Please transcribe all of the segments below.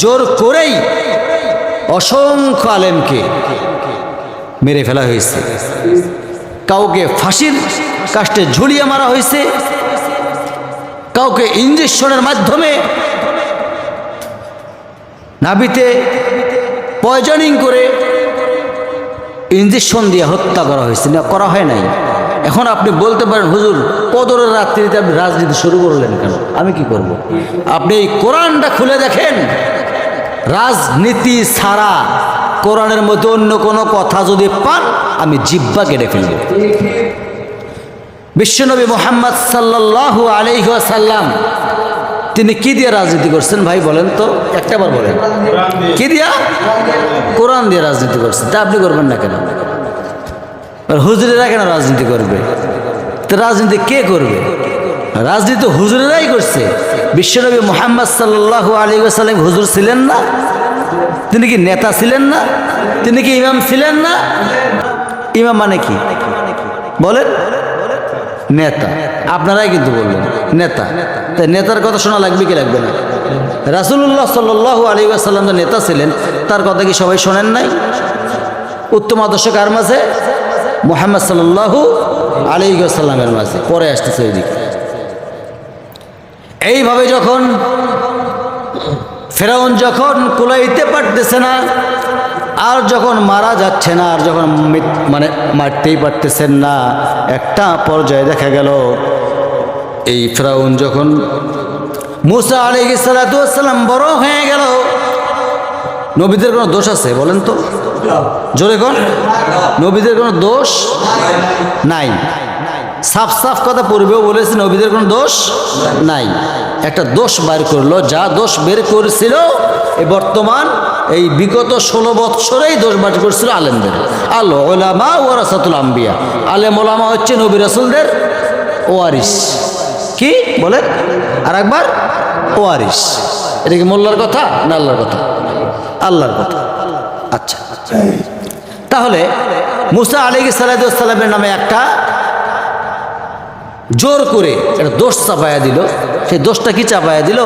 জোর করেই অসংখ্য আলেমকে মেরে ফেলা হয়েছে, কাউকে ফাঁসির কাস্টে ঝুলিয়ে মারা হয়েছে, কাউকে ইঞ্জেকশনের মাধ্যমে নাভিতে পয়জনিং করে ইঞ্জেকশন দিয়ে হত্যা করা হয়েছে, না করা হয় নাই। এখন আপনি বলতে পারেন হুজুর কদরের রাত্রিতে আপনি রাজনীতি শুরু করলেন কেন? আমি কি করব? আপনি এই কোরআনটা খুলে দেখেন, রাজনীতি ছাড়া কোরআনের মধ্যে অন্য কোনো কথা যদি পান আমি জিহ্বা কেটে ফেলব। বিশ্বনবী মুহাম্মদ সাল্লাল্লাহু আলাইহি ওয়াসাল্লাম তিনি কি দিয়ে রাজনীতি করছেন ভাই বলেন তো, একটাবার বলেন। কি দিয়া? কোরআন দিয়ে রাজনীতি করছেন। তা আপনি করবেন না কেন? হুজুরেরা কেন রাজনীতি করবে? তো রাজনীতি কে করবে? রাজনীতি হুজুরেরাই করছে। বিশ্বনবী মুহাম্মদ সাল্লাল্লাহু আলাইহি ওয়াসাল্লাম হুজুর ছিলেন না? তিনি কি নেতা ছিলেন না? তিনি কি ইমাম ছিলেন না? ইমাম মানে কি বলেন? নেতা। আপনারাই কিন্তু বললেন নেতা। তাই নেতার কথা শোনা লাগবে কি লাগবে না? রাসূলুল্লাহ সাল্লাল্লাহু আলাইহি ওয়াসাল্লাম যে নেতা ছিলেন তার কথা কি সবাই শোনেন নাই? উত্তম আদর্শ কার মাঝে? মুহাম্মদ সাল্লাল্লাহু আলাইহি ওয়াসাল্লামের মাঝে। পরে আসতেছে এইদিকে। এইভাবে যখন ফেরাউন যখন কুলাইতে পারতেছে না, আর যখন মারা যাচ্ছে না, আর যখন মানে মারতেই পারতেছেন না, একটা পর্যায়ে দেখা গেল এই ফেরাউন যখন মুসা আলাইহিস সালাতু ওয়াস সালাম বড় হয়ে গেল। নবীদের কোনো দোষ আছে বলেন তো? জোরে কোন? নবীদের কোনো দোষ নাই। সাফ সাফ কথা পূর্বেও বলেছে, নবীদের কোনো দোষ নাই। একটা দোষ বের করলো, যা দোষ বের করেছিল এই বর্তমান এই বিগত 16 বৎসরেই দোষ বের করছিল আলেমদের। আল উলামা ওয়ারাসাতুল আম্বিয়া, আলেম ওলামা হচ্ছে নবী রাসূলদের ওয়ারিস। কি বলে আর একবার? ওয়ারিস। এটা কি মোল্লার কথা না আল্লাহর কথা? আল্লাহর কথা। আচ্ছা, তাহলে মুসা আলাইহিস সালাতু ওয়াস সালামের নামে একটা জোর করে একটা দোষ চাপায়া দিল। সেই দোষটা কি চাপায়া দিল?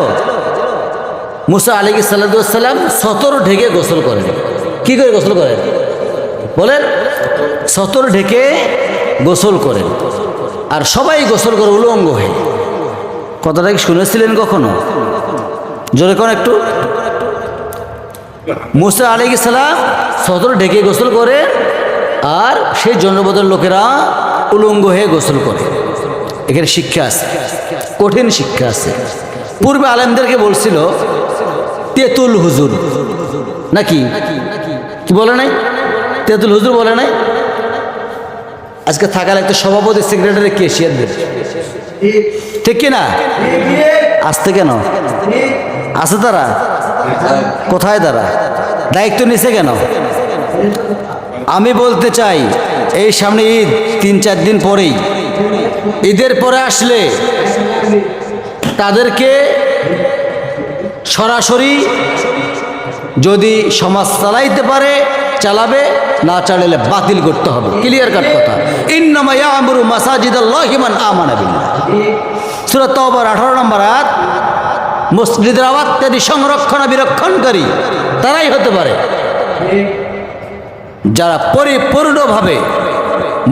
মুসা আলাইহিস সালাতু ওয়াস সালাম সতর ঢেকে গোসল করেন। কি করে গোসল করেন বলেন? সতর ঢেকে গোসল করেন। আর সবাই গোসল করে উলঙ্গ হয়ে। কথাটা কি শুনেছিলেন কখনো? জোরে কোন একটু। মুসা আলাইহিস সালাম সতর ঢেকে গোসল করে, আর সেই জনপদের লোকেরা উলঙ্গ হয়ে গোসল করে। এখানে শিক্ষা আছে, কঠিন শিক্ষা আছে। পূর্বে আলেমদেরকে বলছিল তেতুল হুজুর, নাকি কি বলে নাই? তেতুল হুজুর বলে নাই? আজকে থাকা লাগতো সভাপতি, সেক্রেটারি, কেশিয়ারদের, ঠিক কিনা? আসতে কেন আছে তারা? কোথায় তারা? দায়িত্ব নিছে কেন? আমি বলতে চাই এই সামনে ঈদ, 3-4 দিন পরেই, ঈদের পরে আসলে তাদেরকে সরাসরি যদি সমাজ চালাইতে পারে চালাবে, না চালালে বাতিল করতে হবে। ক্লিয়ার কাট কথা। ইন্নামা ইয়ামুরু মাসাজিদাল্লাহি মান আমানা বিল্লাহ। সূরা তাওবার 18 নম্বর আয়াত। মসজিদের আবাদকারী, সংরক্ষণ বিরক্ষণকারী তারাই হতে পারে যারা পরিপূর্ণভাবে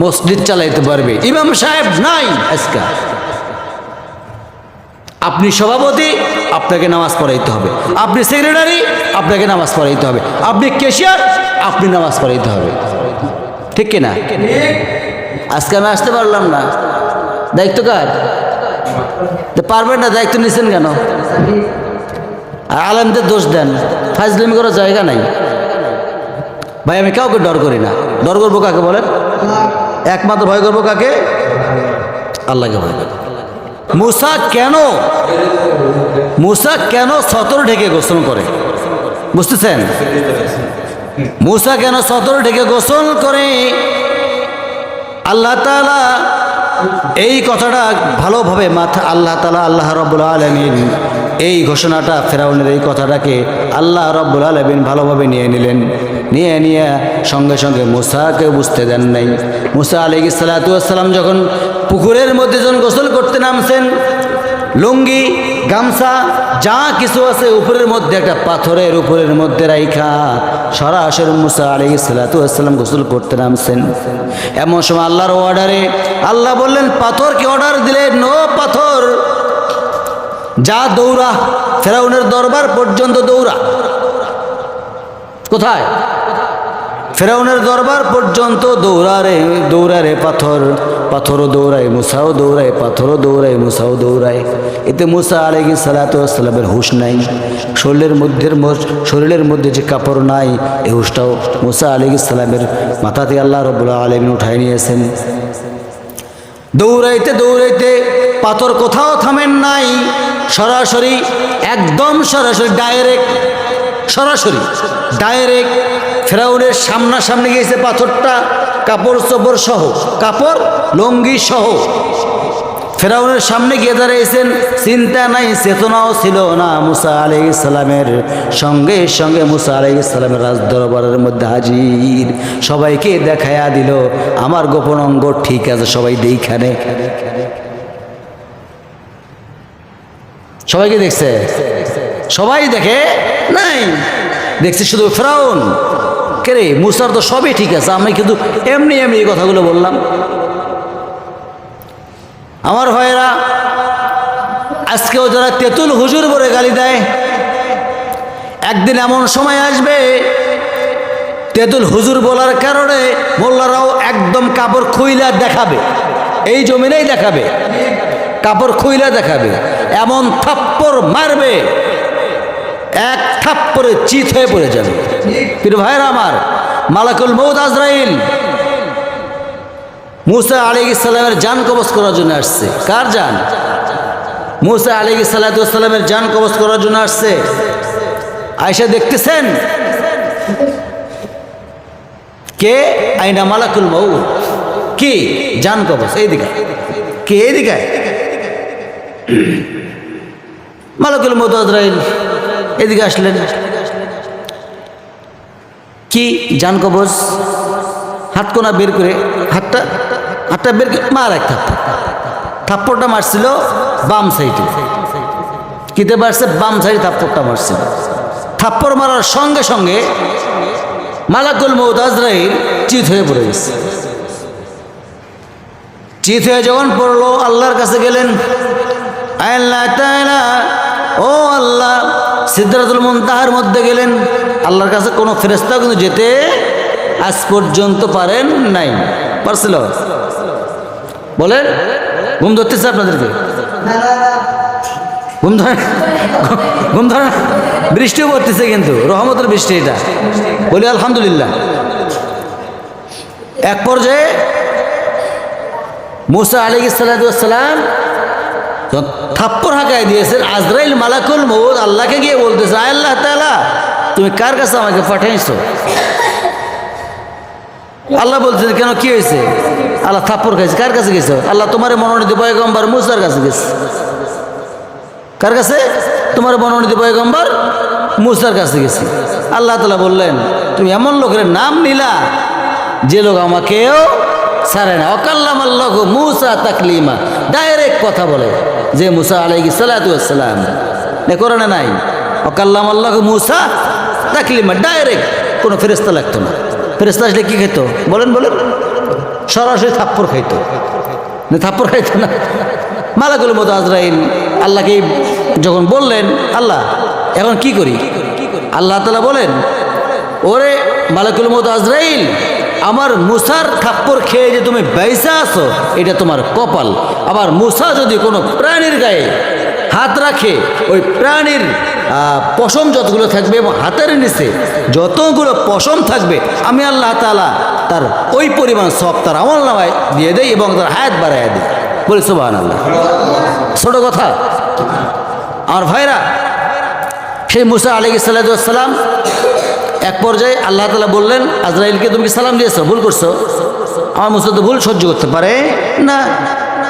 মসজিদ চালাইতে পারবে। ইমাম সাহেব নাই আজকে। আপনি সভাপতি, আপনাকে নামাজ পড়াইতে হবে। আপনি সেক্রেটারি, আপনাকে নামাজ পড়াইতে হবে। আপনি ক্যাশিয়ার, আপনি নামাজ পড়াইতে হবে। ঠিক কিনা? আজকে আমি আসতে পারলাম না, দায়িত্ব কার? পারবেন না, দায়িত্ব নিচ্ছেন কেন? আর আলেমদের দোষ দেন, ফাজলামি করার জায়গা নাই। ভাই আমি কাউকে ডর করি না। ডর করবো কাকে বলেন? একমাত্র ভয় করবো কাকে? আল্লাহকে ভয় করবো। মুসা কেন সতর ঢেকে গোসল করে বুঝতেছেন? মুসা কেন সতর ঢেকে গোসল করে? আল্লাহ তাআলা এই কথাটা ভালোভাবে আল্লাহ তাআলা, আল্লাহ রাব্বুল আলামিন এই ঘোষণাটা, ফেরাউনের এই কথাটাকে আল্লাহ রাব্বুল আলামিন ভালোভাবে নিয়ে নিলেন। নিয়ে সঙ্গে সঙ্গে মুসাকে বুঝতে দেন নাই। মুসা আলাইহিস সালাতু ওয়াস সালাম যখন পুকুরের মধ্যে যখন গোসল করতে নামছেন, লুঙ্গি গামছা যা কিছু আছে উপরের মধ্যে একটা পাথরের উপরের মধ্যে রাইখা সরাসরি মুসা আলাইহিস সালাতু ওয়াস সালাম গোসল করতে নামছেন। এমন সময় আল্লাহর অর্ডারে আল্লাহ বললেন, পাথরকে অর্ডার দিলেন, নো পাথর যা দৌড়া ফেরাউনের দরবার পর্যন্ত দৌড়া। কোথায়? ফেরাউনের দরবার পর্যন্ত দৌড়ারে দৌড়ারে পাথর, পাথরও দৌড়ায় মুসাও দৌড়ায়, পাথরও দৌড়ায় মুসাও দৌড়ায়। এতে মুসা আলাইহিস সালাতু ওয়াস সালামের হুঁশ নাই, শরীরের মধ্যে যে কাপড় নাই এই হুঁশটাও মুসা আলাইহিস সালামের মাথাতে আল্লাহ রাব্বুল আলামিন উঠায় নিয়েছেন। দৌড়াইতে দৌড়াইতে পাথর কোথাও থামেন নাই, সরাসরি একদম সরাসরি ডাইরেক্ট ফেরাউনের সামনাসামনি গিয়েছে পাথরটা, কাপড় চোপড় সহ, কাপড় লঙ্গি সহ ফেরাউনের সামনে গিয়ে দাঁড়িয়েছেন। চিন্তা নাই, চেতনাও ছিল না। মুসা আলাইহিস সালামের সঙ্গে সঙ্গে মুসা আলাইহিস সালামের রাজদরবারের মধ্যে হাজির, সবাইকে দেখায়া দিল আমার গোপন অঙ্গ ঠিক আছে, সবাই দেখখানে। সবাইকে দেখছে? সবাই দেখে নাই, দেখছে শুধু ফেরাউন। কে রে, মুসার তো সবই ঠিক আছে, আমি কিন্তু এমনি এমনি এই কথাগুলো বললাম। আমার ভাইয়েরা, আজকেও যারা তেঁতুল হুজুর বলে গালি দেয়, একদিন এমন সময় আসবে তেঁতুল হুজুর বলার কারণে মোল্লারাও একদম কাপড় খুইলা দেখাবে, এই জমিনেই দেখাবে, কাপড় খুইলা দেখাবে, এমন থাপ্পড় মারবে এক থাপ্পড়ে চিত হয়ে পড়ে যাবে। প্রিয় ভাইরা আমার, মালাকুল মউত আজরাইল মুসা আলাইহিস সালামের জান কবজ করার জন্য আসছে। কার জান? মুসা আলাইহিস সালামের জান কবজ করার জন্য আসছে। আয়েশা দেখতেছেন কে? আইনা মালাকুল মউত। কি? জান কবজ। এইদিকে কে? এইদিকে মালাকুল মউত আজরাইল এদিকে আসলেন। কি? জান কবজ। হাতকোনা বের করে, হাতটা বের করে মার এক থাপ্পড়টা মারছিল বাম সাইডে। কিতে মারছে? বাম সাইডে থাপ্পড়টা মারছিল। থাপ্পড় মারার সঙ্গে সঙ্গে মালাকুল মউত আজরাইল চিত হয়ে পড়ে গেছে। চিত হয়ে যখন পড়লো, আল্লাহর কাছে গেলেন। আল্লাহ তাআলা, ও আল্লাহ, সিদরাতুল মুনতাহার মধ্যে গেলেন। আল্লাহর কাছে কোনো ফেরেশতা কিন্তু যেতে আজ পর্যন্ত পারেন নাই। পারছিল? বলেন। ঘুম ধরতেছে আপনাদেরকে? ঘুম ধরে? বৃষ্টিও পড়তেছে কিন্তু রহমতের বৃষ্টি এটা, বলি আলহামদুলিল্লাহ। এক পর্যায়ে মুসা আলাইহিস সালাম থাপ্পড় হাঁকায় দিয়েছেন। আজরাইল মালাকুল মউত আল্লাহকে গিয়ে বলতেছে, আল্লাহ তাআলা, তুমি কার কাছে আমাকে পাঠাইছো? আল্লাহ বলছেন, কেন, কি হয়েছে? আল্লাহ থাপ্পড় খাইছে। কার কাছে গেছো? আল্লাহ তোমার মনোনীত পয়গম্বর মুসার কাছে গেছে। কার কাছে? তোমার মনোনীত পয়গম্বর মুসার কাছে গেছে। আল্লাহ তাআলা বললেন, তুমি এমন লোকের নাম নিলা যে লোক আমাকেও ছাড়ে না। ওয়াকাল্লামাল্লাহু মুসা তাকলিমা, ডাইরেক্ট কথা বলে যে মুসা আলাইহিস সালাতু ওয়াস সালাম, কোরআনে নাই ওয়াকাল্লামাল্লাহু মুসা তাকলিমা, ডাইরেক্ট, কোনো ফেরেশতা লাগতো না। ফেরেশতা আসলে কি খেত? বলেন বলেন। সরাসরি থাপ্পড় খাইতো না? থাপ্পড় খাইতো না। মালাকুল মউত আজরাইল আল্লাহকে যখন বললেন, আল্লাহ এখন কি করি? আল্লাহ তাআলা বলেন, ওরে মালাকুল মউত আজরাইল, আমার মুসার থাপ্পড় খেয়ে যে তুমি বাইসা আছো এটা তোমার কপাল। আবার মুসা যদি কোনো প্রাণীর গায়ে হাত রাখে, ওই প্রাণীর পশম যতগুলো থাকবে এবং হাতের নিচে যতগুলো পশম থাকবে, আমি আল্লাহ তাআলা তার ওই পরিমাণ সওয়াব তার আমলনামায় দিয়ে দেয় এবং তার হায়াত বাড়াইয়া দেয়। বলি সুবহানাল্লাহ। ছোট কথা আমার ভাইরা, সেই মুসা আলাইহিস সালাম এক পর্যায়ে আল্লাহ তাআলা বললেন আজরাইলকে, তুমি কি সালাম দিয়েছো? ভুল করছো। আমার মুসা তো ভুল সহ্য করতে পারে না,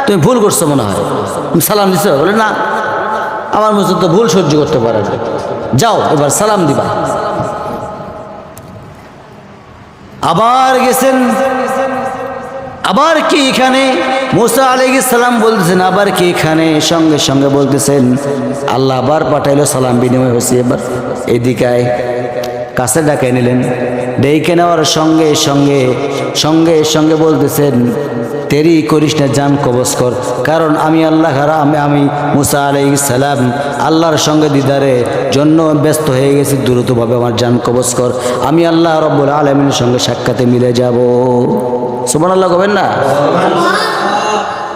তুমি ভুল করছো মনে হয়, তুমি সালাম দিছো? বলে না, আমার মুসা তো ভুল সহ্য করতে পারে না, যাও এবার সালাম দিবা। আবার গেছেন, আবার কি এখানে মুসা আলাইহিস সালাম বলতেছেন আবার কি এখানে? সঙ্গে সঙ্গে বলতেছেন আল্লাহ আবার পাঠাইলো, সালাম বিনিময় হয়েছে। এবার এদিকে আয়, কাছে ডাকে নিলেন। ডেকে নেওয়ার সঙ্গে সঙ্গে সঙ্গে সঙ্গে বলতেছেন দেরি করিস না, জান কবজ কর, কারণ আমি আল্লাহ আমি মুসা আলাইহিস সালাম আল্লাহর সঙ্গে দিদারের জন্য ব্যস্ত হয়ে গেছি, দ্রুতভাবে আমার জান কবজ কর, আমি আল্লাহ রব্বুল আলামিনের সঙ্গে সাক্ষাতে মিলে যাব। সুবহানাল্লাহ কবেন না?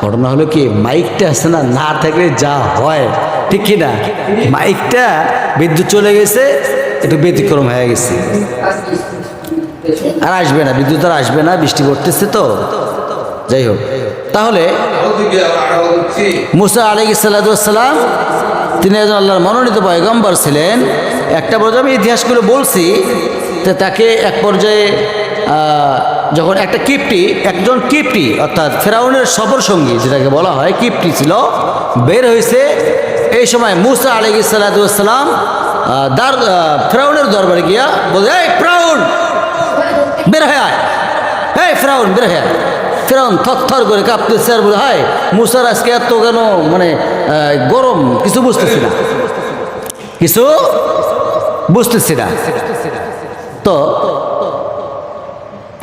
ঘটনা হলো কি, মাইকটা আছে না, না থাকলে যা হয়, ঠিক কি না? মাইকটা বিদ্যুৎ চলে গেছে, একটু ব্যতিক্রম হয়ে গেছে, আর আসবে না, বিদ্যুৎ আর আসবে না, বৃষ্টি পড়তেছে তো। যাই হোক, তাহলে মুসা আলাইহিস সালাম তিনি একজন আল্লাহর মনোনীত পয়গম্বর ছিলেন। একটা পর্যায়ে আমি ইতিহাসগুলো বলছি, তো তাকে এক পর্যায়ে যখন একটা একজন কিপ্টি অর্থাৎ ফেরাউনের সফর সঙ্গী যেটাকে বলা হয় কিপ্টি ছিল, বের হয়েছে। এই সময় মুসা আলাইহিস সালাম ফেরাউনের দরবারে গিয়া বলে, এই ফেরাউন বের হয়ে আয়, এই ফেরাউন বের হয়ে আয়। ফেরাউন থরথর করে কাঁপতেছে আর বলে, হায় মুসার আজকে এত কেন মানে গরম, কিছু বুঝতেছি না, কিছু বুঝতেছি না। তো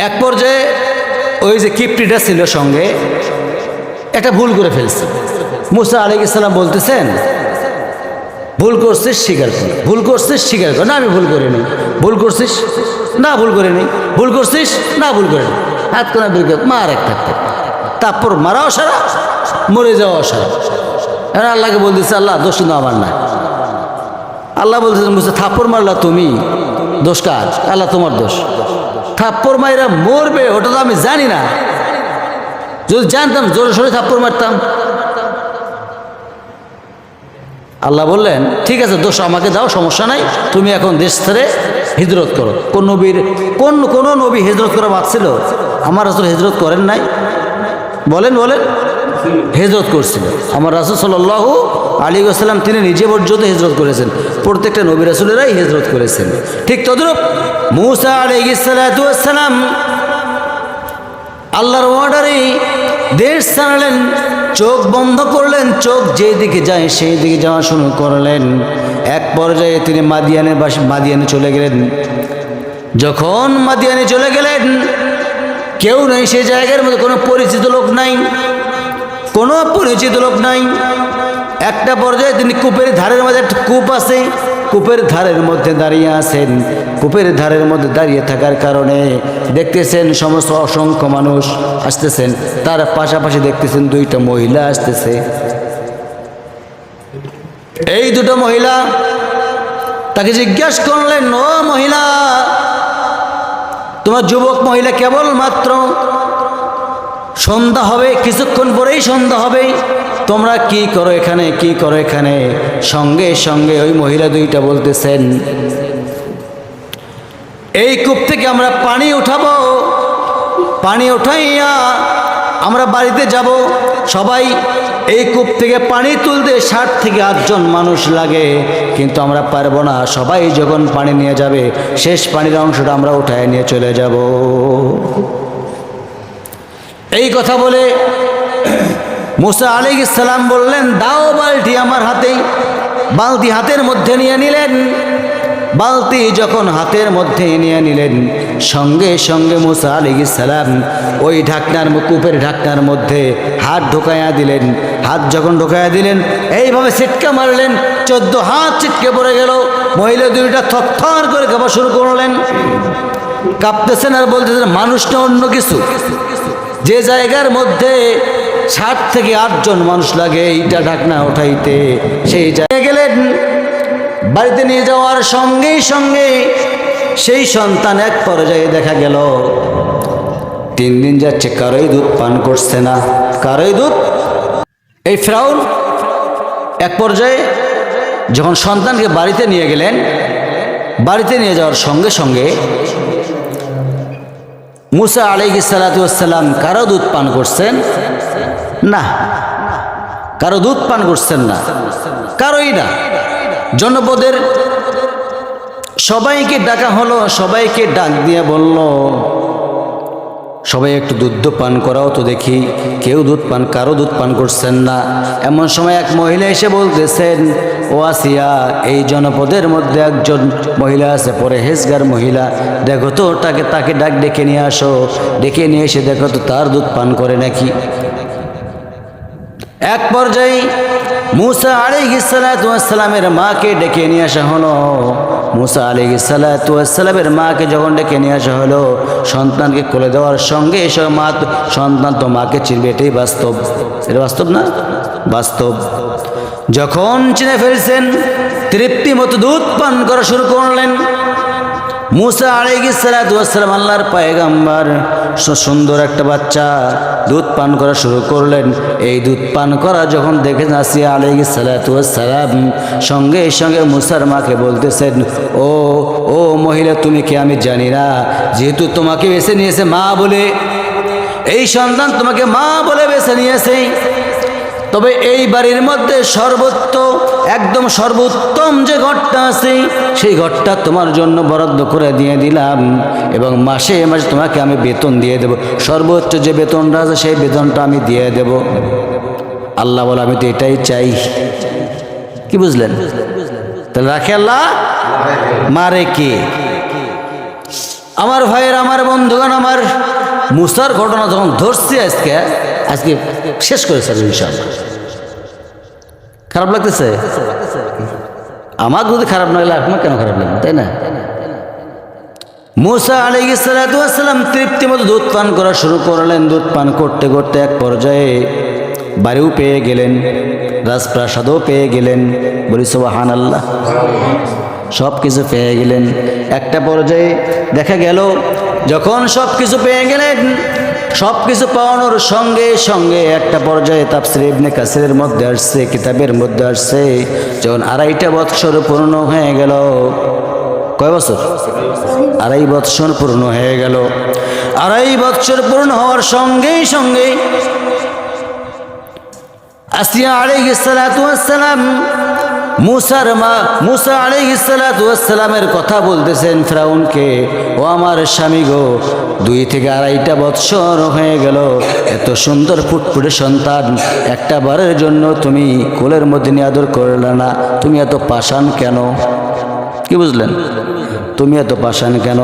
এক পর্যায়ে ওই যে কিপ্টিটা ছিল সঙ্গে একটা ভুল করে ফেলছে। মুসা আলাইহিস সালাম বলতেছেন ভুল করছিস স্বীকার কর, ভুল করছিস স্বীকার কর। না আমি ভুল করিনি। ভুল করছিস? না ভুল করিনি। ভুল করছিস? না ভুল করিনি। হাত কোনা বের করে মার একটা, তারপর মারাও সারা, মরে যাওয়া সারা। এবার আল্লাহকে বলতেছে আল্লাহ দোষ কিন্তু আমার না। আল্লাহ বলতেছেন মুসা থাপ্পড় মারলা তুমি, দোষ কাজ? আল্লাহ তোমার দোষ। থাপ্পড় মাইরা মরবে ওটা তো আমি জানি না, যদি জানতাম জোরে সোরে থাপ্পড় মারতাম। আল্লাহ বললেন ঠিক আছে দোষ আমাকে দাও, সমস্যা নাই, তুমি এখন দেশ ছেড়ে হিজরত করো। কোন নবী হিজরত করা বাদ ছিল? আমার রাসূল হিজরত করেন নাই? বলেন হিজরত করছিল আমার রাসূল সাল্লাল্লাহু আলাইহি ওয়াসাল্লাম, তিনি নিজে পর্যন্ত হিজরত করেছেন। প্রত্যেকটা নবী রাসূলেরাই হিজরত করেছেন। ঠিক তদ্রূপ মূসা আলাইহিস সালাতু ওয়াস সালাম আল্লাহর অর্ডারে দেশ ছাড়লেন, চোখ বন্ধ করলেন, চোখ যেদিকে যায় সেই দিকে যাওয়া শুরু করলেন। এক পর্যায়ে তিনি মাদিয়ানে চলে গেলেন। যখন মাদিয়ানে চলে গেলেন, কেউ নেই সেই জায়গার মধ্যে, কোনো পরিচিত লোক নাই, কোনো পরিচিত লোক নাই। একটা পর্যায়ে তিনি কূপের ধারের মধ্যে, একটা কূপ আছে, কূপের ধারের মধ্যে দাঁড়িয়ে আছেন। কূপের ধারের মধ্যে দাঁড়িয়ে থাকার কারণে দেখতেছেন সমস্ত অসংখ্য মানুষ আসতেছেন, তার পাশাপাশি দেখতেছেন দুইটা মহিলা আসতেছে। এই দুটো মহিলা তাকে জিজ্ঞাসা করলেন, ও মহিলা, তোমার যুবক মহিলা কেবল মাত্র সন্ধ্যা হবে, কিছুক্ষণ পরেই সন্ধ্যা হবে, তোমরা কি করো এখানে, কি করো এখানে? সঙ্গে সঙ্গে ওই মহিলা দুইটা বলতেছেন, এই কূপ থেকে আমরা পানি উঠাবো, পানি উঠাইয়া আমরা বাড়িতে যাব। সবাই এই কূপ থেকে পানি তুলতে 60 থেকে 8 জন মানুষ লাগে, কিন্তু আমরা পারবো না। সবাই যখন পানি নিয়ে যাবে, শেষ পানির অংশটা আমরা উঠায় নিয়ে চলে যাব। এই কথা বলে মুসা আলাইহিস সালাম বললেন, দাও বালতি আমার হাতে। বালতি হাতের মধ্যে নিয়ে নিলেন। বালতি যখন হাতের মধ্যে নিয়ে নিলেন, সঙ্গে সঙ্গে মুসা আলাইহিস সালাম ওই কূপের ঢাকনার মধ্যে হাত ঢোকায়া দিলেন। হাত যখন ঢোকায়া দিলেন, এইভাবে ছিটকা মারলেন, 14 হাত ছিটকে পড়ে গেল। মহিলা দুইটা থরথর করে কাঁপা শুরু করলেন, কাঁপতেছেন আর বলতেছেন মানুষটা অন্য কিছু। যে জায়গার মধ্যে 60 থেকে 8 জন মানুষ লাগে এইটা ঢাকনা উঠাইতে, সেই জায়গায় গেলেন। বাড়িতে নিয়ে যাওয়ার সঙ্গে সঙ্গে সেই সন্তান এক পর্যায়ে দেখা গেল 3 দিন যাচ্ছে কারোই দুধ পান করছে না, কারোই দুধ। এই ফিরআউন এক পর্যায়ে যখন সন্তানকে বাড়িতে নিয়ে গেলেন, বাড়িতে নিয়ে যাওয়ার সঙ্গে সঙ্গে মুসা আলাইহিস সালাতু ওয়াস সালাম কারো দুধ পান করছেন না, কারো দুধ পান করছেন না, কারোই না। জনপদের সবাইকে ডাকা হলো, সবাইকে ডাক দিয়ে বলল, সবাই একটু দুধ পান করাও তো দেখি, কেউ দুধ পান, কারো দুধ পান করছেন না। এমন সময় এক মহিলা এসে বলতেছেন, ও আসিয়া, এই জনপদের মধ্যে একজন মহিলা আছে, পরহেজগার মহিলা, দেখো তো তাকে ডেকে নিয়ে আসো, ডেকে নিয়ে এসে দেখো তো তার দুধ পান করে নাকি। এক পর্যায়ে মুসা আলাইহিস সালাতু ওয়াস সালামের মাকে ডেকে নিয়ে আসা হলো। মুসা আলাইহিস সালাতু ওয়াস সালামের মাকে যখন ডেকে নিয়ে আসা হলো, সন্তানকে কোলে দেওয়ার সঙ্গে সন্তান তো মাকে চিনবে, এটাই বাস্তব। এটা বাস্তব না? বাস্তব। যখন চিনে ফেলছেন, তৃপ্তি মতো দুধ পান করা শুরু করলেন। মুসা আলাইহিস সালাতু ওয়াস সালাম, আল্লাহর পয়গম্বর, সুন্দর একটা বাচ্চা দুধ পান করা শুরু করলেন। এই দুধ পান করা যখন দেখেন আসিয়া আলাইহিস সালাতু ওয়াস সালাম, সঙ্গে সঙ্গে মুসার মাকে বলতেছেন, ও মহিলা, তুমি কি আমি জানি না, যেহেতু তোমাকে বেছে নিয়েছে মা বলে, এই সন্তান তোমাকে মা বলে বেছে নিয়েছে, তবে এই বাড়ির মধ্যে একদম সর্বোত্তম যে ঘরটা আছে, সেই ঘরটা তোমার জন্য বরাদ্দ করে দিয়ে দিলাম, এবং মাসে মাসে তোমাকে আমি বেতন দিয়ে দেব, সর্বোচ্চ যে বেতনটা আছে সেই বেতনটা আমি দিয়ে দেব। আল্লাহ বলে, আমি তো এটাই চাই। কি বুঝলেন? তাহলে রাখে আল্লাহ, মারে কে? আমার ভাইয়ের, আমার বন্ধুগণ, আমার মুসার ঘটনা যখন ধরছি আজকে শেষ করেছে ইনশাআল্লাহ। খারাপ লাগতেছে? আমার যদি খারাপ না লাগলে আপনার কেন খারাপ লাগবে, তাই না? মুসা আলাইহিস সালাতু ওয়াস সালাম তৃপ্তি মতো দুধ পান করা শুরু করলেন। দুধ পান করতে করতে এক পর্যায়ে বাড়িও পেয়ে গেলেন, রাজপ্রাসাদও পেয়ে গেলেন। বলি সুবহানাল্লাহ। সব কিছু পেয়ে গেলেন। একটা পর্যায়ে দেখা গেল, যখন সব কিছু পেয়ে গেলেন, সব কিছু পাওয়ানোর সঙ্গে সঙ্গে একটা পর্যায়ে তাফসীর ইবনে কাসিরের মধ্যে আসছে, কিতাবের মধ্যে আসছে, যখন 2.5 বৎসর পূর্ণ হয়ে গেল। কয় বছর? 2.5 বৎসর পূর্ণ হয়ে গেল। 2.5 বৎসর পূর্ণ হওয়ার সঙ্গে সঙ্গে আসিয়া আলাইহিস সালাতু ওয়াস সালাম মুসা আলাইহিস সালাতু ওয়াস সালামের কথা বলতেছেন ফিরাউনকে, ও আমার স্বামী গো, 2 থেকে 2.5 বৎসর হয়ে গেল, এত সুন্দর ফুটফুটে সন্তান একটা বারের জন্য তুমি কোলের মধ্যে নিয়ে আদর করলে না, তুমি এত পাষাণ কেন? কি বুঝলেন? তুমি এত পাষাণ কেন?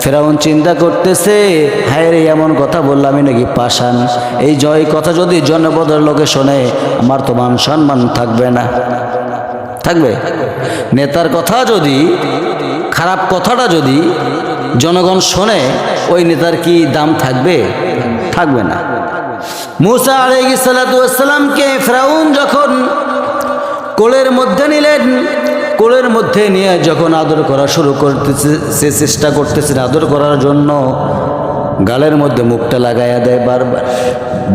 ফিরাউন চিন্তা করতেছে, হায় রে, এমন কথা বললাম আমি নাকি পাষাণ? এই কথা যদি জনপদের লোকে শোনে, আমার তো মান সম্মান থাকবে না। থাকবে? নেতার কথা যদি, খারাপ কথাটা যদি জনগণ শোনে, ওই নেতার কি দাম থাকবে? থাকবে না। মুসা আলাইহিস সালাতু ওয়াস সালামকে ফিরাউন যখন কোলের মধ্যে নিলেন, কোলের মধ্যে নিয়ে যখন আদর করা শুরু করতেছে, সে চেষ্টা করতেছে আদর করার জন্য, গালের মধ্যে মুখটা লাগাইয়া দেয়,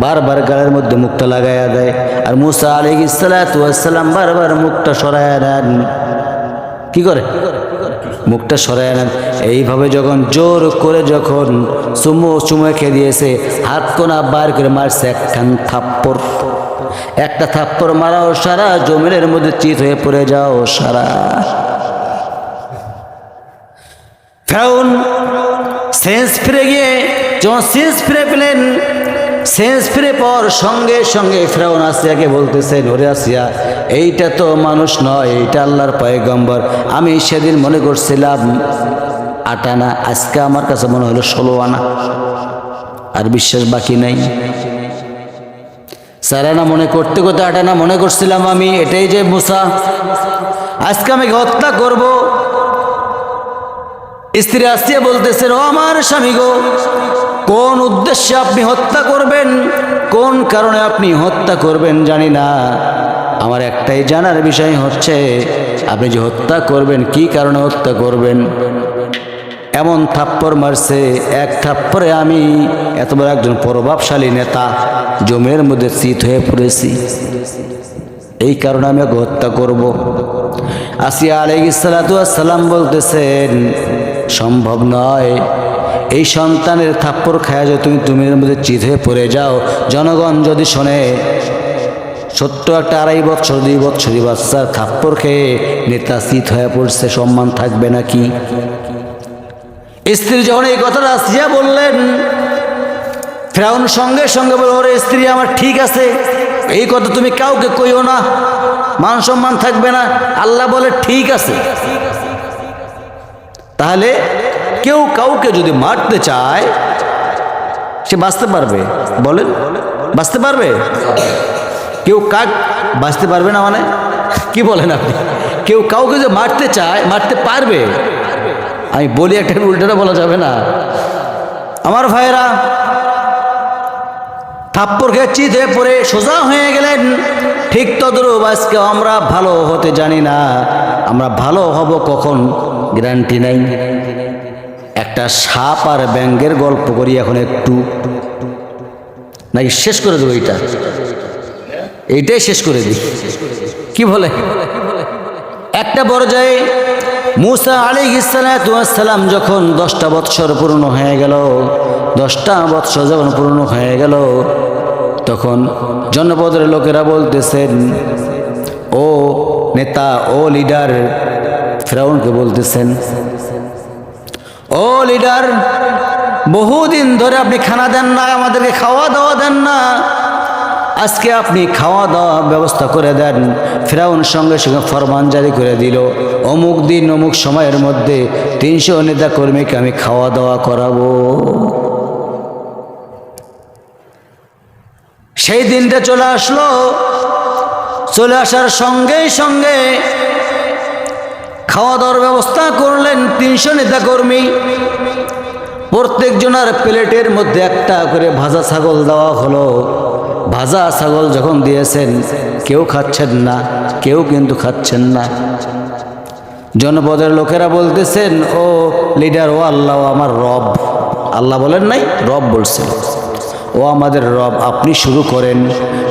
বারবার গালের মধ্যে মুখটা লাগাইয়া দেয়। আর মুসা আলাইহিস সালাতু ওয়াস সালাম বারবার মুখটা সরাইয়া নেন। কি করে? মুখটা সরাইয়া নেন। এইভাবে যখন জোর করে যখন চুমো খেয়ে দিয়েছে, হাত কোনা বার করে মারছে একখান থাপ্পড়। একটা থাপ্পড় মারাও সারা জমিনের মধ্যে চিত হয়ে পড়ে যাও সারা। ফিরাউন সেন্স ফিরে গিয়ে যখন সেন্স ফিরে পেলেন, সেন্স ফিরে পাওয়ার সঙ্গে সঙ্গে ফিরাউন আসিয়াকে বলতেছেন, ওরে আসিয়া, এইটা তো মানুষ নয়, এইটা আল্লাহর পয়গম্বর। আমি সেদিন মনে করছিলাম 8 আনা, আজকে আমার কাছে মনে হলো 16 আনা। আর বিশ্বাস বাকি নাই। 4 আনা মনে করতে করতে 8 আনা মনে করছিলাম আমি, এটাই যে মুসা, আজকে আমি হত্যা করব। স্ত্রী আসিয়া বলতেছেন, ও আমার স্বামী গো, কোন উদ্দেশ্যে আপনি হত্যা করবেন, কোন কারণে আপনি হত্যা করবেন জানি না, আমার একটাই জানার বিষয় হচ্ছে আপনি যে হত্যা করবেন, কি কারণে হত্যা করবেন। এমন থাপ্পড় মারছে, এক থাপ্পড়ে আমি এত বড় একজন প্রভাবশালী নেতা জমির মধ্যে চিত হয়ে পড়েছি, এই কারণে আমি ওকে হত্যা করব। আসিয়া আলাইহিস সালাতু ওয়াস সালাম বলতেছেন, সম্ভব নয়। এই সন্তানের থাপ্পড় খায় যে তুমি এর মধ্যে চিত হয়ে পড়ে যাও, জনগণ যদি শোনে, ছোট্ট একটা 2.5 বৎসর 2 বৎসরী বাচ্চার থাপ্পড় খেয়ে নেতা চিত হয়ে পড়ছে, সম্মান থাকবে নাকি? স্ত্রী যখন এই কথাটা আসিয়া বললেন, ফেরাউন সঙ্গে সঙ্গে বলে, ওরে স্ত্রী আমার ঠিক আছে, এই কথা তুমি কাউকে কইও না, মান সম্মান থাকবে না। আল্লাহ বলে ঠিক আছে। তাহলে কেউ কাউকে যদি মারতে চায় সে বাঁচতে পারবে? বলেন, বাঁচতে পারবে? কেউ কাক বাঁচতে পারবে না মানে কি বলেন আপনি? কেউ কাউকে যে মারতে চায় মারতে পারবে? আমি বলি একটা, উল্টাটা বলা যাবে না। আমার ভাইরা থাপ্পড় খেয়ে চিত হয়ে পড়ে সোজা হয়ে গেলেন। ঠিক তদ্রূপ আজকে আমরা ভালো হতে জানি না, আমরা ভালো হব কখন গ্যারান্টি নাই। একটা সাপ আর ব্যাঙের গল্প করি এখন একটু, নাকি শেষ করে দেবো? এইটাই শেষ করে দিই, কি বলে? একটা পর্যায়ে মুসা আলাইহিস সালাম যখন 10টা বৎসর পূর্ণ হয়ে গেল, 10টা বৎসর যখন পূর্ণ হয়ে গেল, তখন জনপদের লোকেরা বলতেছেন, ও নেতা, ও লিডার, ফেরাউনকে বলতেছেন, ও লিডার, বহুদিন ধরে আপনি খানা দেন না, আমাদেরকে খাওয়া দাওয়া দেন না, আজকে আপনি খাওয়া দাওয়া ব্যবস্থা করে দেন। ফেরাউন সঙ্গে সঙ্গে ফরমান জারি করে দিল, অমুক দিন অমুক সময়ের মধ্যে 300 নেতা কর্মীকে আমি খাওয়া দাওয়া করাবো। সেই দিনটা চলে আসলো। চলে আসার সঙ্গে সঙ্গে খাওয়া দাওয়ার ব্যবস্থা করলেন 300 নেতা কর্মী। প্রত্যেকজনের প্লেটের মধ্যে একটা করে ভাজা ছাগল দেওয়া হলো। ভাজা ছাগল যখন দিয়েছেন, কেউ খাচ্ছেন না, কেউ কিন্তু খাচ্ছেন না। জনপদের লোকেরা বলতেছেন, ও লিডার, ও আল্লাহ, ও আমার রব। আল্লাহ বলেন নাই, রব বলছেন, ও আমাদের রব, আপনি শুরু করেন।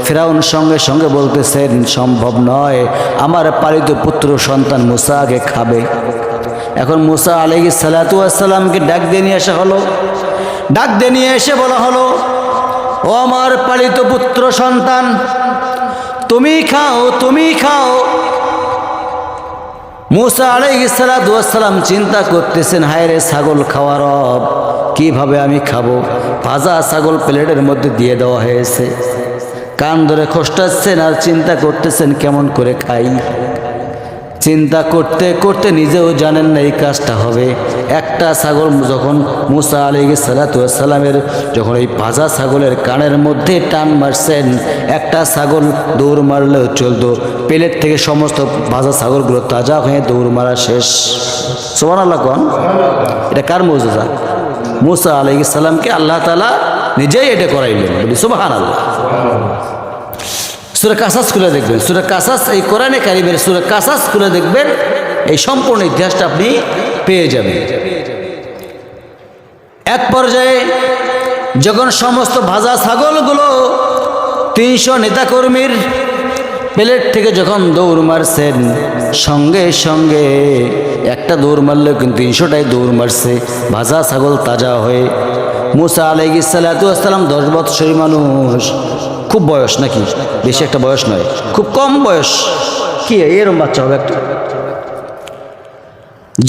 ফেরাউন সঙ্গে সঙ্গে বলতেছেন, সম্ভব নয়, আমার পালিত পুত্র সন্তান মুসা আগে খাবে। এখন মুসা আলাইহিস সালামকে ডাক দিয়ে নিয়ে আসা হলো। ডাক দিয়ে নিয়ে এসে বলা হলো, ও আমার পালিত পুত্র সন্তান, তুমি খাও, তুমি খাও। মুসা আলাইহিস সালাম চিন্তা করতেছেন, হায় রে, ছাগল খাওয়ার রব, কিভাবে আমি খাবো? ভাজা ছাগল প্লেটের মধ্যে দিয়ে দেওয়া হয়েছে। কান ধরে খসটাচ্ছেন আর চিন্তা করতেছেন কেমন করে খাই। চিন্তা করতে করতে নিজেও জানেন না এই কাজটা হবে। একটা ছাগল যখন মুসা আলাইহিস সালামের যখন এই ভাজা ছাগলের কানের মধ্যে টান মারছেন, একটা ছাগল দৌড় মারলেও চলতো, প্লেট থেকে সমস্ত ভাজা ছাগলগুলো তাজা হয়ে দৌড় মারা শেষ। সুবহানাল্লাহ কোন? এটা কার মুজিজা? মুসা আলাইহিস সালামকে আল্লাহ তাআলা নিজেই এটা করাইলেন, বলি সুবহানাল্লাহ। সূরা কাসাস খুলে দেখবেন, সূরা কাসাস, এই কোরআনে কারিমের সূরা কাসাস খুলে দেখবেন, এই সম্পূর্ণ ইতিহাসটা আপনি পেয়ে যাবেন। এক পর্যায়ে যখন সমস্ত ভাজা ছাগলগুলো 300 নেতাকর্মীর প্লেট থেকে যখন দৌড় মারছেন, সঙ্গে সঙ্গে একটা দৌড় মারলেও কিন্তু 300টাই দৌড় মারছে, ভাজা ছাগল তাজা হয়ে। মুসা আলাইহিস সালাম 10 বৎসরী মানুষ, খুব বয়স নাকি? বেশি একটা বয়স নয়, খুব কম বয়স। কি এরকম বাচ্চা হবে একটা?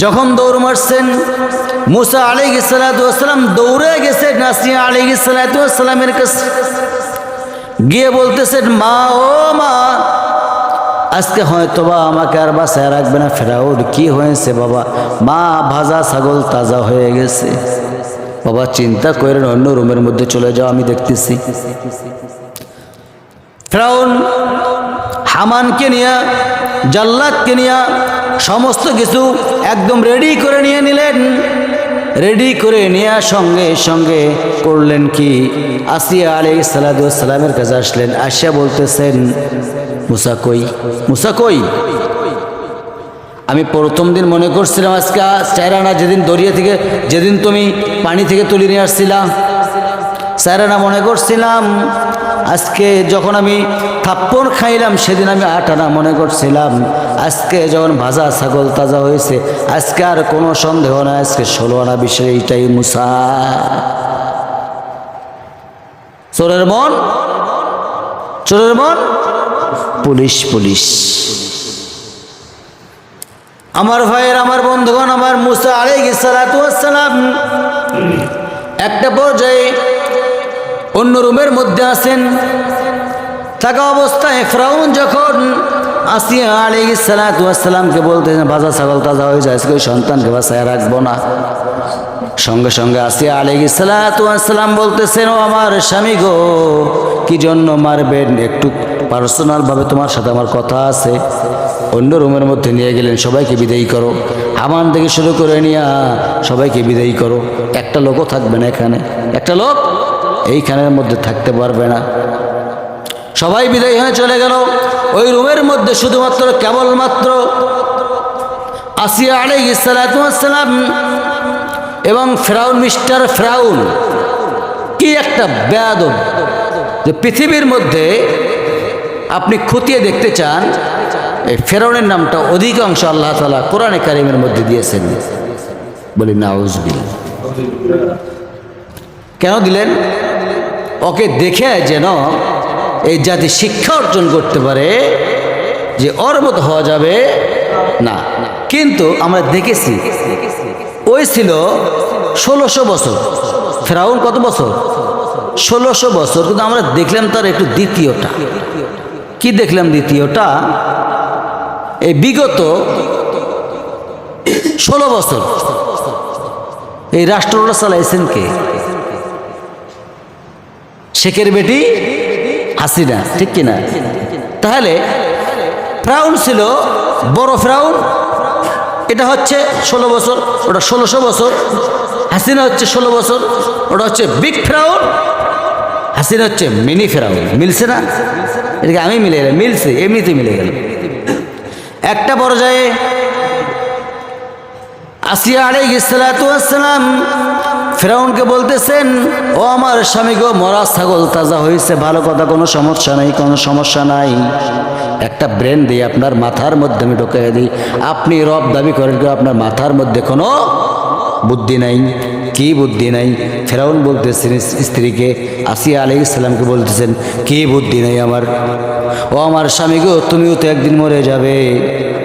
যখন দৌড় মারছেন, মুসা আলাইহিস সালাম দৌড়ে গেছেন আসিয়া আলাইহিস সালামের কাছে, গিয়ে বলতেছেন, মা, ও মা, আজকে হয়তোবা আমাকে আর বাসায় রাখবে না ফেরাউন। কি হয়েছে বাবা? মা, ভাজা ছাগল তাজা হয়ে গেছে। বাবা চিন্তা করেন, অন্য রুমের মধ্যে চলে যাও, আমি দেখতেছি। ফেরাউন হামানকে নিয়ে, জাল্লাদকে নিয়ে সমস্ত কিছু একদম রেডি করে নিয়ে নিলেন। রেডি করে নেওয়ার সঙ্গে সঙ্গে করলেন কি, আসিয়া আলাইহিস সালামের কাছে আসলেন। আসিয়া বলতেছেন, মুসা কই, মুসা কই? আমি প্রথম দিন মনে করছিলাম আজকে চায়রানা, যেদিন দরিয়া থেকে, যেদিন তুমি পানি থেকে তুলে নিয়ে আসছিলাম, চায়রানা মনে করছিলাম। আজকে যখন আমি থাপ্পড় খাইলাম সেদিন আমি 8 আনা মনে করছিলাম। আজকে যখন ভাজা ছাগল তাজা হয়েছে, আজকে আর কোনো সন্দেহ না, আজকে 16 আনা বিষয়। এইটাই মুসা। চোরের মন, চোরের মন পুলিশ, পুলিশ। আমার ভাইয়ের, আমার বন্ধুগণ, আমার মুসা আলাইহিস সালাম একটা পর্যায়ে অন্য রুমের মধ্যে আছেন। থাকা অবস্থায় ফিরআউন যখন আসিয়া আলাইহিস সালাতু ওয়াস সালামকে বলতেছেন বাজা ছাগল তাজা হয়ে যায়, আজকে ওই সন্তানকে বাঁচায় রাখবো না। সঙ্গে সঙ্গে আসিয়া আলাইহিস সালাতু ওয়াস সালাম বলতেছেন, ও আমার স্বামী গো, কি জন্য মারবেন? একটু পার্সোনালভাবে তোমার সাথে আমার কথা আছে। অন্য রুমের মধ্যে নিয়ে গেলেন, সবাইকে বিদায়ী করো, হামান থেকে শুরু করে নিয়ে সবাইকে বিদায়ী করো। একটা লোকও থাকবে না এখানে, একটা লোক এইখানের মধ্যে থাকতে পারবে না। সবাই বিদায়ী হয়ে চলে গেল। ওই রুমের মধ্যে শুধুমাত্র কেবলমাত্র আসিয়া আলাইহিস সালাতু ওয়াস সালাম এবং ফিরআউন, মিস্টার ফিরআউন কি একটা বেয়াদব, যে পৃথিবীর মধ্যে আপনি খতিয়ে দেখতে চান, এই ফিরআউনের নামটা অধিকাংশ আল্লাহ তাআলা কোরআনে কারিমের মধ্যে দিয়েছেন। বলি নাউজুবিল্লাহ। কেন দিলেন? ওকে দেখে যেন এই জাতি শিক্ষা অর্জন করতে পারে যে ওর মতো হওয়া যাবে না। কিন্তু আমরা দেখেছি ওই ছিল 1600 বছর, ফিরআউন কত বছর? 1600 বছর। কিন্তু আমরা দেখলাম তার একটু দ্বিতীয়টা। কি দেখলাম? দ্বিতীয়টা এই বিগত 16 বছর এই রাষ্ট্রটা চালাইছেন কে? শেখের বেটি হাসিনা, ঠিক কিনা? তাহলে ফিরআউন ছিল বড় ফিরআউন, এটা হচ্ছে 16 বছর, ওটা 1600 বছর। হাসিনা হচ্ছে 16 বছর, ওটা হচ্ছে বিগ ফিরআউন, হাসিনা হচ্ছে মিনি ফিরআউন। মিলছে না? এটাকে আমি মিলে গেলাম, মিলছে, এমনিতে মিলে গেল। একটা পর্যায়ে আসিয়া আলাইহিস সালাতু ওয়াস সালাম ফিরআউনকে বলতেছেন, ও আমার স্বামী গো, মরা ছাগল তাজা হয়েছে, ভালো কথা, কোনো সমস্যা নাই, কোনো সমস্যা নাই। একটা ব্রেন দিয়ে আপনার মাথার মধ্যে আমি ঢোকাই দিই। আপনি রব দাবি করেন, আপনার মাথার মধ্যে কোনো বুদ্ধি নাই। কি বুদ্ধি নাই? ফিরআউন বলতেছেন স্ত্রীকে, আসিয়া আলাইহিস সালামকে বলতেছেন, কি বুদ্ধি নাই আমার? ও আমার স্বামী গো, তুমিও তো একদিন মরে যাবে,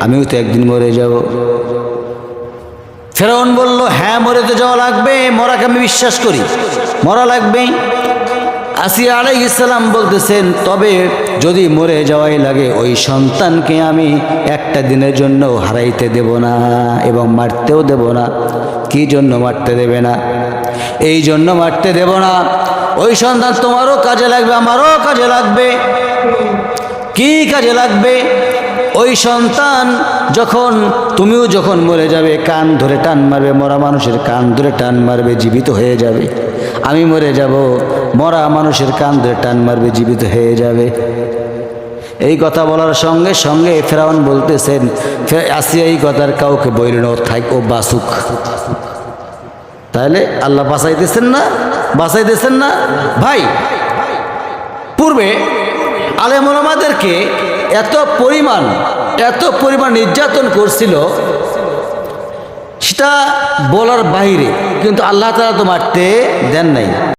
আমিও তো একদিন মরে যাব। ফিরআউন বলল, হ্যাঁ মরে তো যাওয়া লাগবে, মরাকে আমি বিশ্বাস করি, মরা লাগবে। আসিয়া আলাইহিস সালাম বলতেছেন, তবে যদি মরে যাওয়াই লাগে, ওই সন্তানকে আমি একটা দিনের জন্য হারাইতে দেব না এবং মারতেও দেব না। কি জন্য মারতে দেবে না? এই জন্য মারতে দেব না, ওই সন্তান তোমারও কাজে লাগবে, আমারও কাজে লাগবে। কি কাজে লাগবে? ওই সন্তান যখন, তুমিও যখন মরে যাবে, কান ধরে টান মারবে, মরা মানুষের কান ধরে টান মারবে, জীবিত হয়ে যাবে। আমি মরে যাব, মরা মানুষের কান ধরে টান মারবে, জীবিত হয়ে যাবে। এই কথা বলার সঙ্গে সঙ্গে ফিরআউন বলতেছেন, আসিয়া এই কথার কাউকে বললেন, ও থাক, ও বাসুক। তাহলে আল্লাহ বাঁচাইতেছেন না? বাঁচাইতেছেন না? ভাই, পূর্বে আলেম ওলামাদেরকে এত পরিমাণ নির্যাতন করছিল, সেটা বলার বাইরে, কিন্তু আল্লাহ তাআলা তো মারতে দেন নাই।